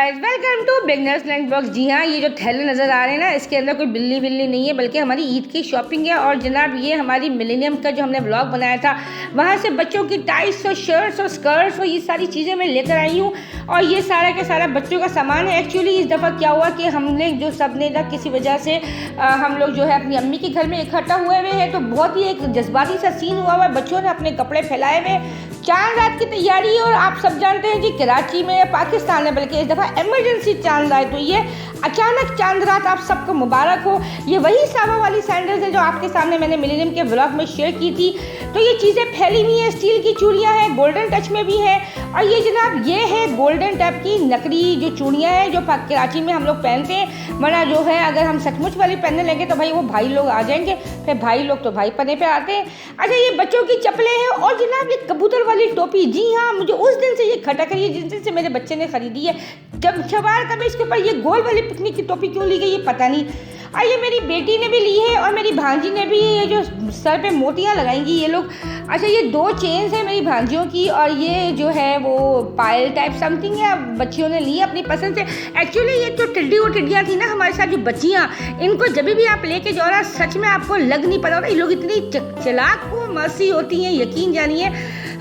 Guys, welcome to beginners lunch box. जी हाँ, ये जो थैले नज़र आ रहे हैं ना, इसके अंदर कोई बिल्ली नहीं है, बल्कि हमारी ईद की शॉपिंग है। और जनाब, ये हमारी मिलेनियम का जो हमने व्लॉग बनाया था, वहाँ से बच्चों की टाइट्स और शर्ट्स और स्कर्ट्स और ये सारी चीज़ें मैं लेकर आई हूँ। और ये सारा का सारा बच्चों का सामान है। एक्चुअली इस दफ़ा क्या हुआ कि हमने जो सब ने ना किसी वजह से हम लोग जो है अपनी अम्मी के घर में इकट्ठा हुए हैं, तो बहुत ही एक जज्बाती सा सीन हुआ हुआ है। बच्चों ने अपने कपड़े फैलाए हुए, चांद रात की तैयारी। और आप सब जानते हैं जी, कराची में या पाकिस्तान में, बल्कि इस दफ़ा इमरजेंसी चांद रात, तो ये अचानक चांद रात आप सबको मुबारक हो। ये वही सावा वाली सैंडल्स है जो आपके सामने मैंने मिलेनियम के व्लॉग में शेयर की थी। तो ये चीज़ें फैली हुई हैं, स्टील की चूड़ियाँ हैं, गोल्डन टच में भी है। और ये जनाब, ये है गोल्डन टच की नकली जो चूड़ियाँ हैं जो कराची में हम लोग पहनते हैं। वरना जो है, अगर हम सचमुच वाली पहनने लगे तो भाई वो भाई लोग आ जाएंगे, फिर भाई लोग तो भाई पने पे आते हैं। अच्छा, ये बच्चों की चप्पलें हैं। और जनाब, ये कबूतर वाली टोपी, जी हाँ, मुझे उस दिन से ये खटक रही है जिस दिन से मेरे बच्चे ने खरीदी है। जब सवाल कभी इसके ऊपर ये गोल वाली पिकनिक की टोपी क्यों ली गई ये पता नहीं। और ये मेरी बेटी ने भी ली है और मेरी भांजी ने भी, ये जो सर पे मोतियाँ लगाएंगी ये लोग। अच्छा, ये 2 चेन्स हैं मेरी भांजियों की, और ये जो है वो पायल टाइप समथिंग है, बच्चियों ने ली अपनी पसंद से। एक्चुअली ये जो टिड्डियाँ थी ना हमारे साथ, जो बच्चियाँ, इनको जब भी आप लेके जाओ ना, सच में आपको लग नहीं पता होता ये लोग इतनी चलाक को मर्सी होती हैं, यकीन जानिए।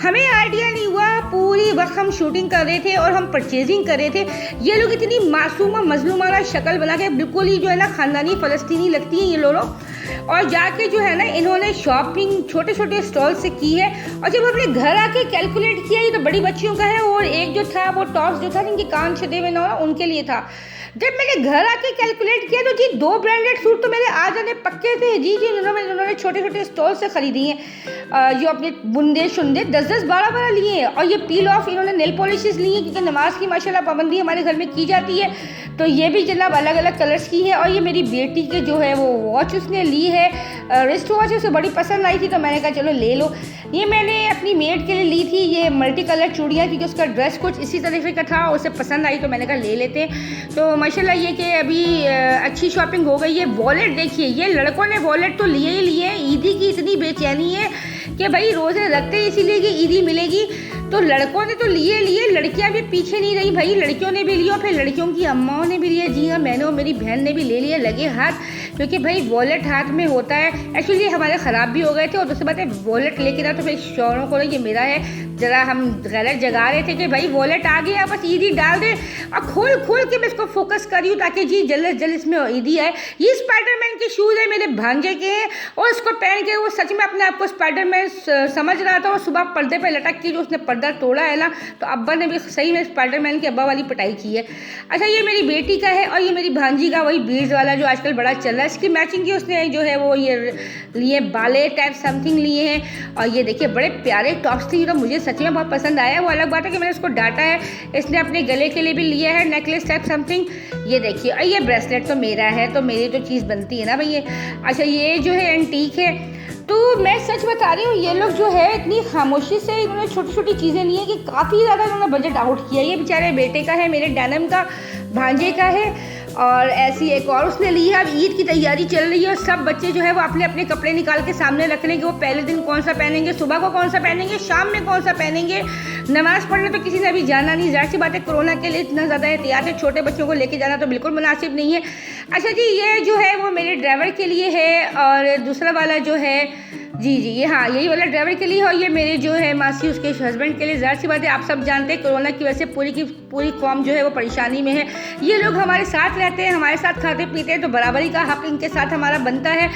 हमें आइडिया नहीं हुआ, पूरी वक्त हम शूटिंग कर रहे थे और हम परचेजिंग कर रहे थे। ये लोग इतनी मासूमा मजलूमाना शक्ल बना के, बिल्कुल ही जो है ना खानदानी फ़लस्तीनी लगती हैं ये लोग। और जाके जो है ना, इन्होंने शॉपिंग छोटे छोटे स्टॉल से की है। और जब हमने घर आके कैलकुलेट किया, ये तो बड़ी बच्चियों का है, और एक जो था वो टॉप्स जो था जिनके कान छदे हुए ना, उनके लिए था। जब मैंने घर आके कैलकुलेट किया तो जी 2 ब्रांडेड सूट तो मेरे आ जाने पक्के थे। जी उन्होंने छोटे छोटे स्टॉल से ख़रीदी हैं, जो अपने बुंदे शुंदे 10-10, 12-12 लिए हैं। और ये पील ऑफ इन्होंने नेल पॉलिशेस ली हैं, क्योंकि नमाज की माशाल्लाह पाबंदी हमारे घर में की जाती है। तो ये भी जनाब अलग अलग कलर्स की है। और ये मेरी बेटी के जो है वो वॉच उसने ली है, रिस्ट वॉच, उसे बड़ी पसंद आई थी, तो मैंने कहा चलो ले लो। ये मैंने अपनी मेड के लिए ली थी, ये मल्टी कलर चूड़ियाँ, क्योंकि उसका ड्रेस कुछ इसी तरीके का था, उसे पसंद आई, तो मैंने कहा ले लेते हैं। तो माशाल्लाह ये कि अभी अच्छी शॉपिंग हो गई है। वॉलेट देखिए, ये लड़कों ने वॉलेट तो लिए ही लिए। ईदी की इतनी बेचैनी है कि भाई रोज़े रखते इसीलिए कि ईदी मिलेगी, तो लड़कों ने तो लिए, लड़कियां भी पीछे नहीं रही भाई, लड़कियों ने भी लिया, फिर लड़कियों की अम्माओं ने भी लिया। जी हाँ, मैंने और मेरी बहन ने भी ले लिए लगे हाथ, क्योंकि भाई वॉलेट हाथ में होता है। एक्चुअली हमारे ख़राब भी हो गए थे, और दूसरी बात है वॉलेट लेके ना, तो फिर शौरों को ये मेरा है, ज़रा हम गलत जगा रहे थे कि भाई वॉलेट आ गया, बस ईदी डाल दे। और खोल के मैं इसको फोकस कर रही हूँ ताकि जी जल्द इसमें ईदी आए। ये स्पाइडरमैन के शूज़ है, मेरे भांजे के हैं, और इसको पहन के वो सच में अपने आप को स्पाइडरमैन समझ रहा था। और सुबह पर्दे पर लटक के जो उसने पर्दा तोड़ा है ना, तो अब्बा ने भी सही में स्पाइडरमैन की अब्बा वाली पिटाई की है। अच्छा, ये मेरी बेटी का है, और ये मेरी भांजी का वही बीड्स वाला जो आजकल बड़ा चल रहा है, इसकी मैचिंग की उसने जो है वो ये लिए बाले टाइप समथिंग लिए हैं। और ये देखिए बड़े प्यारे टॉप्स थे, तो मुझे सच में बहुत पसंद आया। वो अलग बात है कि मैंने उसको डांटा है। इसने अपने गले के लिए भी लिया है नेकलेस टाइप समथिंग, ये देखिए। और ये ब्रेसलेट तो मेरा है, तो मेरी तो चीज़ बनती है ना भैया। अच्छा, ये जो है एंटीक है। तो मैं सच बता रही हूँ, ये लोग जो है इतनी खामोशी से इन्होंने छोटी छोटी चीज़ें ली हैं कि काफ़ी ज़्यादा इन्होंने बजट आउट किया। ये बेचारे बेटे का है, मेरे डैनम का, भांजे का है, और ऐसी एक और उसने ली है। अब ईद की तैयारी चल रही है, और सब बच्चे जो है वो अपने अपने कपड़े निकाल के सामने रख लेंगे। वो पहले दिन कौन सा पहनेंगे, सुबह को कौन सा पहनेंगे, शाम में कौन सा पहनेंगे। नमाज़ पढ़ने तो किसी ने अभी जाना नहीं, ज़ाहिर सी बात है कोरोना के लिए इतना ज़्यादा एहतियात है, छोटे बच्चों को लेके जाना तो बिल्कुल मुनासिब नहीं है। अच्छा जी, ये जो है वो मेरे ड्राइवर के लिए है, और दूसरा वाला जो है जी ये, हाँ, यही वाला ड्राइवर के लिए है। और ये मेरे जो है मासी उसके हस्बैंड के लिए। ज़ाहिर सी बात है, आप सब जानते हैं कोरोना की वजह से पूरी की पूरी कौम जो है वो परेशानी में है। ये लोग हमारे साथ रहते हैं, हमारे साथ खाते पीते हैं, तो बराबरी का हक़ इनके साथ हमारा बनता है।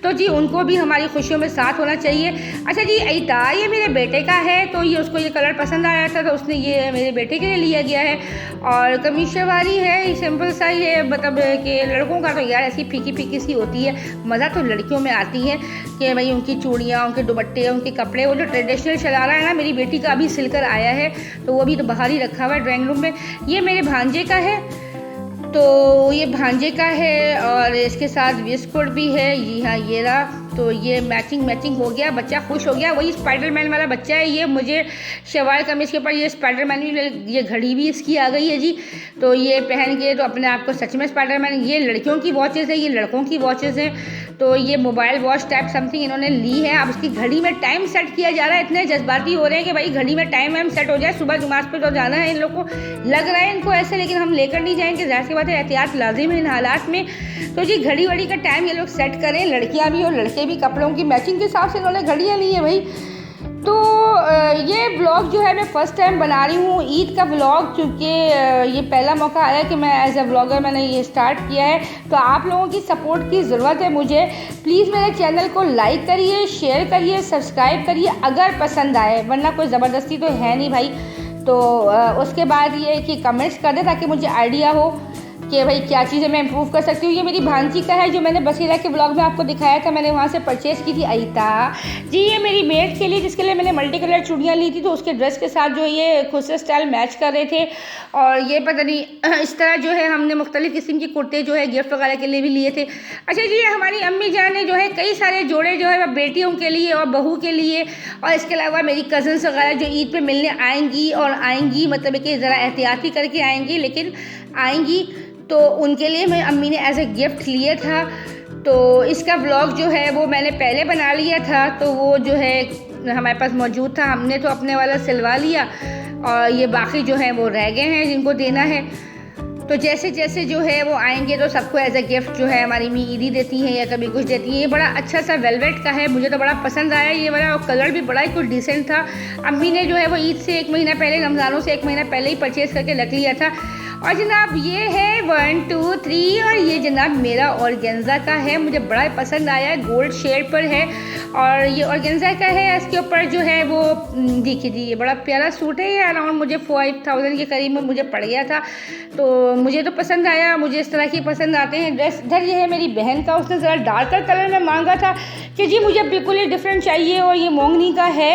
तो जी उनको भी हमारी खुशियों में साथ होना चाहिए। अच्छा जी, ऐता ये मेरे बेटे का है, तो ये उसको ये कलर पसंद आया था, तो उसने ये मेरे बेटे के लिए लिया गया है। और कमीज वाली है, सिंपल सा ही है, मतलब कि लड़कों का तो यार ऐसी फीकी फीकी सी होती है, मज़ा तो लड़कियों में आती है कि भाई उनकी चूड़ियाँ, उनके दुपट्टे, उनके कपड़े, वो जो ट्रेडिशनल शरारा है ना, मेरी बेटी का अभी सिलकर आया है, तो वो भी तो बाहर ही रखा हुआ है ड्राइंग रूम में। ये मेरे भांजे का है, तो ये भांजे का है, और इसके साथ बिस्कुट भी है। जी हाँ, ये रहा। तो ये मैचिंग हो गया, बच्चा खुश हो गया। वही स्पाइडरमैन वाला बच्चा है ये। मुझे शलवार कमीज़ के ऊपर ये स्पाइडरमैन भी, ये घड़ी भी इसकी आ गई है जी। तो ये पहन के तो अपने आप को सच में स्पाइडरमैन। ये लड़कियों की वॉचेस है, ये लड़कों की वॉचेस हैं। तो ये मोबाइल वॉच टाइप समथिंग इन्होंने ली है। अब उसकी घड़ी में टाइम सेट किया जा रहा है, इतने जज्बाती हो रहे हैं कि भाई घड़ी में टाइम वाइम सेट हो जाए, सुबह जुमात पे तो जाना है इन लोग को, लग रहा है इनको ऐसे, लेकिन हम लेकर नहीं जाएंगे, जाहिर सी बात है एहतियात लाजिम है इन हालात में। तो जी घड़ी वड़ी का टाइम ये लोग सेट करें, लड़कियाँ भी और लड़के भी, कपड़ों की मैचिंग के हिसाब से इन्होंने घड़ियाँ ली है भाई। तो ये ब्लॉग जो है मैं फ़र्स्ट टाइम बना रही हूँ ईद का ब्लॉग, क्योंकि ये पहला मौका आया कि मैं एज अ ब्लॉगर मैंने ये स्टार्ट किया है। तो आप लोगों की सपोर्ट की ज़रूरत है मुझे, प्लीज़ मेरे चैनल को लाइक करिए, शेयर करिए, सब्सक्राइब करिए अगर पसंद आए, वरना कोई ज़बरदस्ती तो है नहीं भाई। तो उसके बाद ये कि कमेंट्स कर दें ताकि मुझे आइडिया हो कि भाई क्या चीज़ें मैं इम्प्रूव कर सकती हूँ। ये मेरी भांजी का है जो मैंने बसीरा के ब्लॉग में आपको दिखाया था, मैंने वहाँ से परचेज़ की थी अईता जी। ये मेरी मेड के लिए, जिसके लिए मैंने मल्टी कलर चूड़ियाँ ली थी, तो उसके ड्रेस के साथ जो ये खुद से स्टाइल मैच कर रहे थे। और ये पता नहीं इस तरह जो है हमने मुख्तलिफ़ किस्म के कुर्ते जो है गिफ्ट वगैरह के लिए भी लिए थे। अच्छा जी, हमारी अम्मी जान ने जो है कई सारे जोड़े जो है वह बेटियों के लिए और बहू के लिए, और इसके अलावा मेरी कज़न्स वगैरह जो ईद पे मिलने आएंगी मतलब कि ज़रा एहतियाती करके आएंगी, लेकिन आएंगी, तो उनके लिए मैं अम्मी ने एज ए गिफ्ट लिए था। तो इसका व्लॉग जो है वो मैंने पहले बना लिया था, तो वो जो है हमारे पास मौजूद था, हमने तो अपने वाला सिलवा लिया, और ये बाकी जो है वो रह गए हैं जिनको देना है। तो जैसे जैसे जो है वो आएंगे तो सबको एज ए गिफ्ट जो है हमारी अम्मी ईदी देती हैं या कभी कुछ देती हैं। ये बड़ा अच्छा सा वेलवेट का है, मुझे तो बड़ा पसंद आया ये वाला, और कलर भी बड़ा ही कुछ डिसेंट था। अम्मी ने जो है वो ईद से 1 महीना पहले, रमज़ानों से 1 महीना पहले ही परचेज़ करके रख लिया था। और जनाब ये है 1 2 3, और ये जनाब मेरा ऑर्गेन्जा का है, मुझे बड़ा पसंद आया, गोल्ड शेड पर है, और ये ऑर्गेन्जा का है। इसके ऊपर जो है वो देखिए जी, ये बड़ा प्यारा सूट है, ये अराउंड मुझे 5000 के करीब में मुझे पड़ गया था, तो मुझे तो पसंद आया। मुझे इस तरह की पसंद आते हैं ड्रेस। इधर ये है मेरी बहन का, उसने ज़रा डार्कर कलर में मांगा था कि जी मुझे बिल्कुल ही डिफरेंट चाहिए, और ये मोंगनी का है,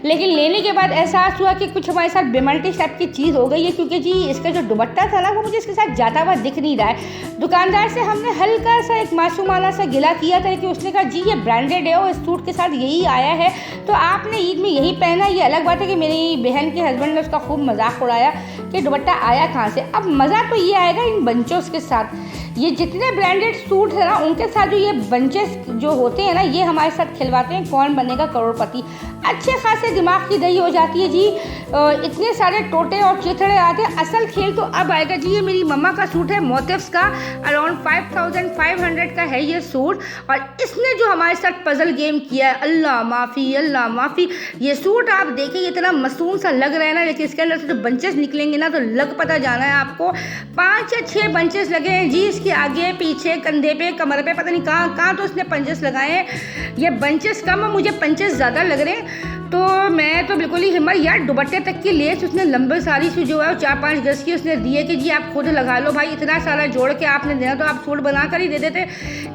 लेकिन लेने के बाद एहसास हुआ कि कुछ हमारे साथ बेमल्टी टाइप की चीज़ हो गई है, क्योंकि जी इसका जो दुपट्टा था ना वो मुझे इसके साथ जाता हुआ दिख नहीं रहा है। दुकानदार से हमने हल्का सा एक मासूमाना सा गिला किया था कि उसने कहा जी ये ब्रांडेड है और इस सूट के साथ यही आया है, तो आपने ईद में यही पहना। ये अलग बात है कि मेरी बहन के हस्बैंड ने उसका खूब मजाक उड़ाया कि दुपट्टा आया कहाँ से। अब मज़ा तो ये आएगा इन बंचों के साथ, ये जितने ब्रांडेड सूट है ना उनके साथ जो ये बंचेस जो होते हैं ना, ये हमारे साथ खिलवाते हैं कौन बनेगा करोड़पति। अच्छे खासे दिमाग की दही हो जाती है जी, इतने सारे टोटे और चिथड़े आते हैं। असल खेल तो अब आएगा जी। ये मेरी मम्मा का सूट है मोटिव्स का, अराउंड 5500 का है ये सूट, और इसने जो हमारे साथ पजल गेम किया है, अल्लाह माफ़ी अल्लाह माफ़ी। ये सूट आप देखिए इतना मासूम सा लग रहा है ना, लेकिन इसके अंदर से जो बंचेस निकलेंगे ना तो लग पता जाना है आपको। 5 या 6 बंचेस लगे हैं जी इसके आगे पीछे, कंधे पे, कमर पे, पता नहीं कहाँ तो इसने पंचेस लगाए हैं। ये बंचेस कम और मुझे पंचेस ज़्यादा लग रहे हैं, तो मैं तो बिल्कुल ही हिम्मत, यार दुपट्टे तक की लेस उसने लंबे सारी सी जो है 4-5 गज की उसने दी है कि जी आप खुद लगा लो भाई, इतना सारा जोड़ के आपने देना तो आप सूट बना कर ही दे देते।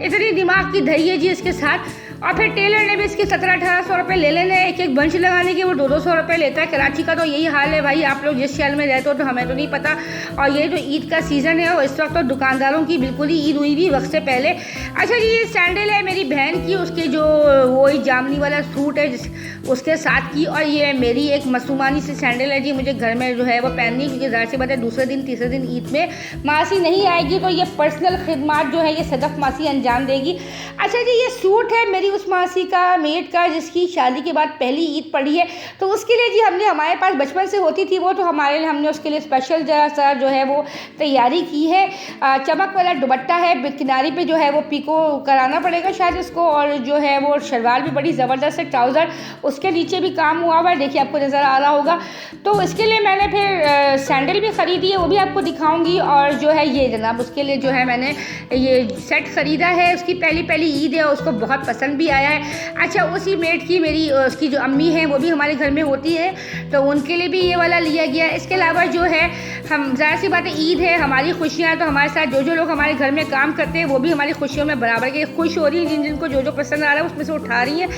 इतनी दिमाग की दही है जी इसके साथ। और फिर टेलर ने भी इसके 1700-1800 रुपये ले लेने, एक बंच लगाने के वो 200-200 रुपये लेता है। कराची का तो यही हाल है भाई, आप लोग जिस शहर में रहते हो तो हमें तो नहीं पता। और ये जो ईद का सीज़न है और इस वक्त तो दुकानदारों की बिल्कुल ही ईद हुई भी वक्त से पहले। अच्छा जी, ये सैंडल है मेरी बहन की, उसके जो वही जामनी वाला सूट है उसके साथ की, और ये मेरी एक मासूमानी सी सैंडल है जी, मुझे घर में जो है वो पहननी, क्योंकि ज़ाहिर सी बात है दूसरे दिन तीसरे दिन ईद में मासी नहीं आएगी, तो ये पर्सनल खिदमत जो है ये सदफ मासी अंजाम देगी। अच्छा जी, ये सूट है मेरी उस मासी का, मेड का, जिसकी शादी के बाद पहली ईद पड़ी है, तो उसके लिए जी हमारे पास बचपन से होती थी वो, तो हमारे लिए हमने उसके लिए स्पेशल जरा सा जो है वो तैयारी की है। चमक वाला दुपट्टा है, किनारे पे जो है वो पिको कराना पड़ेगा शायद इसको, और जो है वो शलवार भी बड़ी ज़बरदस्त है, ट्राउज़र उसके नीचे भी काम हुआ हुआ है, देखिए आपको नज़र आ रहा होगा। तो इसके लिए मैंने फिर सैंडल भी ख़रीदी है, वो भी आपको दिखाऊंगी। और जो है ये जनाब उसके लिए जो है मैंने ये सेट ख़रीदा है, उसकी पहली ईद है, उसको बहुत पसंद भी आया है। अच्छा, उसी मेड की मेरी उसकी जो अम्मी है वो भी हमारे घर में होती है, तो उनके लिए भी ये वाला लिया गया। इसके अलावा जो है हम, ज़ाहिर सी बात है ईद है, हमारी खुशियाँ हैं, तो हमारे साथ जो लोग हमारे घर में काम करते हैं वो भी हमारी खुशियों में बराबर के खुश हो रही हैं, जिनको जो पसंद आ रहा है उसमें से उठा रही हैं।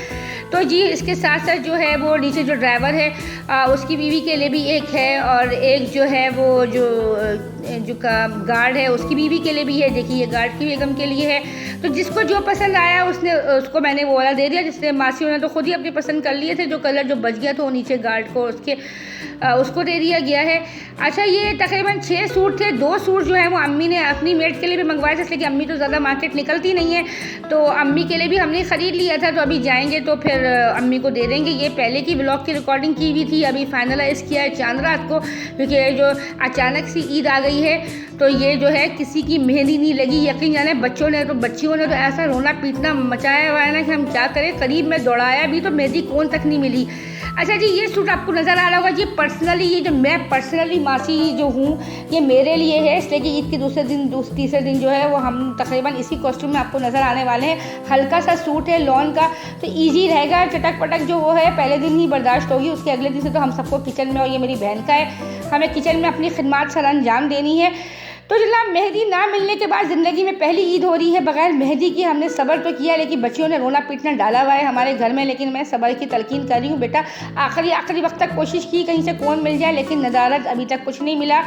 तो जी इसके साथ साथ जो है वो नीचे जो ड्राइवर है उसकी बीवी के लिए भी एक है, और एक जो है वो जो गार्ड है उसकी बीवी के लिए भी है। देखिए ये गार्ड की बेगम के लिए है। तो जिसको जो पसंद आया उसको मैंने वो वाला दे दिया, जिसने मासियों ने तो खुद ही अपनी पसंद कर लिए थे। जो कलर जो बच गया था वो नीचे गार्ड को उसको दे दिया गया है। अच्छा, ये तकरीबन 6 सूट थे। 2 सूट जो है वो अम्मी ने अपनी मेड के लिए भी मंगवाए थे, इसलिए कि अम्मी तो ज़्यादा मार्केट निकलती नहीं है, तो अम्मी के लिए भी हमने ख़रीद लिया था। तो अभी जाएंगे तो फिर अम्मी को दे देंगे। ये पहले की व्लॉग की रिकॉर्डिंग की हुई थी, अभी फाइनलाइज़ किया है चांद रात को, क्योंकि जो अचानक सी ईद आ गई है तो ये जो है किसी की मेहंदी नहीं लगी। यकीन जाने बच्चियों ने तो ऐसा रोना पीटना मचाया हुआ है ना कि हम क्या करें। करीब में दौड़ाया भी तो मेहंदी कौन तक नहीं मिली। अच्छा जी, ये सूट आपको नज़र आ रहा होगा, ये जो मैं पर्सनली मासी जो हूँ, ये मेरे लिए है, इसलिए कि ईद के तीसरे दिन जो है वो हम तकरीबन इसी कॉस्ट्यूम में आपको नज़र आने वाले हैं। हल्का सा सूट है लॉन का, तो ईजी रहेगा। चटक पटक जो वो है पहले दिन ही बर्दाश्त होगी, उसके अगले दिन से तो हम सबको किचन में, और ये मेरी बहन का है, हमें किचन में अपनी खिदमत सर अंजाम देनी है। तो जनाब, मेहंदी ना मिलने के बाद ज़िंदगी में पहली ईद हो रही है बगैर मेहंदी की। हमने सब्र तो किया, लेकिन बच्चियों ने रोना पीटना डाला हुआ है हमारे घर में, लेकिन मैं सब्र की तलकीन कर रही हूँ। बेटा, आखिरी वक्त तक कोशिश की कहीं से कौन मिल जाए, लेकिन नज़ारत अभी तक कुछ नहीं मिला।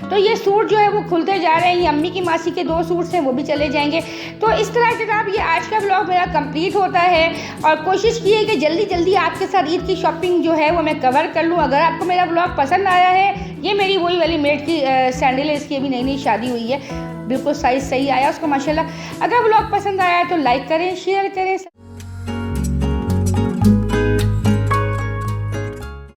तो ये सूट जो है वो खुलते जा रहे हैं। ये अम्मी की मासी के 2 सूट्स हैं, वो भी चले जाएंगे। तो इस तरह जनाब ये आज का व्लॉग मेरा कंप्लीट होता है, और कोशिश की है कि जल्दी आपके साथ ईद की शॉपिंग जो है वो मैं कवर कर लूँ। अगर आपको मेरा व्लॉग पसंद आया है, ये मेरी वही वाली मेड की सैंडल है, इसकी अभी नई शादी हुई है, बिल्कुल साइज़ सही आया उसको माशाल्लाह। अगर व्लॉग पसंद आया तो लाइक करें, शेयर करें।